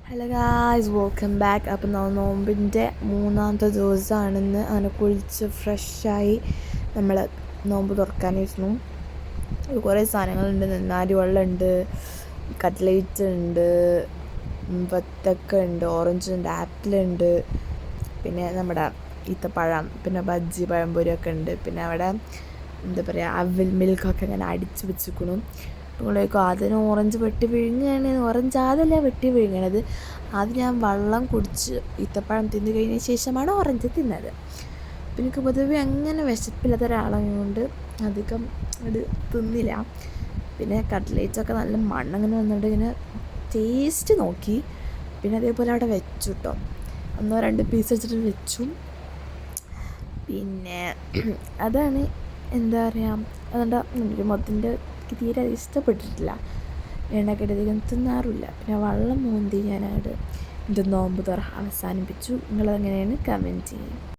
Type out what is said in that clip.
Hello guys, welcome back. അപ്പം നോമ്പിൻ്റെ മൂന്നാമത്തെ ദിവസമാണെന്ന്. അങ്ങനെ കുളിച്ച് ഫ്രഷായി നമ്മൾ നോമ്പ് തുറക്കാനിരുന്നു. കുറേ സാധനങ്ങളുണ്ട്. നന്നാരി വെള്ളമുണ്ട്, കട്ട്ലേറ്റ് ഉണ്ട്, വത്തക്ക ഉണ്ട്, ഓറഞ്ച് ഉണ്ട്, ആപ്പിളുണ്ട്, പിന്നെ നമ്മുടെ ഈത്തപ്പഴം, പിന്നെ ബജ്ജി പഴംപൊരിയൊക്കെ ഉണ്ട്. പിന്നെ അവിടെ എന്താ പറയുക, അവിൽ മിൽക്കൊക്കെ ഇങ്ങനെ അടിച്ച് വെച്ചിരിക്കുന്നു. നിങ്ങളേക്കും അതിന് ഓറഞ്ച് വെട്ടി വിഴുങ്ങുകയാണ്. ഓറഞ്ച് ആദ്യമല്ല വെട്ടി വിഴുങ്ങണത്. ആദ്യം ഞാൻ വെള്ളം കുടിച്ച് ഈത്തപ്പഴം തിന്നു കഴിഞ്ഞ ശേഷമാണ് ഓറഞ്ച് തിന്നത്. അപ്പം എനിക്ക് പൊതുവെ അങ്ങനെ വിശപ്പില്ലാത്ത ഒരാളായതുകൊണ്ട് അധികം അത് തിന്നില്ല. പിന്നെ കട്ട്ലേറ്റൊക്കെ നല്ല മണ്ണങ്ങനെ വന്നുകൊണ്ട് ഇങ്ങനെ ടേസ്റ്റ് നോക്കി. പിന്നെ അതേപോലെ അവിടെ വെച്ചു കേട്ടോ, 1-2 പീസ് വെച്ചിട്ട് വെച്ചു. പിന്നെ അതാണ് എന്താ പറയുക, അതുകൊണ്ട് മൊത്തത്തിൻ്റെ എനിക്ക് തീരെ ഇഷ്ടപ്പെട്ടിട്ടില്ല. എണ്ണക്കടിയധികം തിന്നാറില്ല. പിന്നെ വെള്ളം മോന്തി ഞാനവിടെ എൻ്റെ നോമ്പ് തുറ അവസാനിപ്പിച്ചു. നിങ്ങളതെങ്ങനെയാണ് കമൻറ്റ് ചെയ്യും.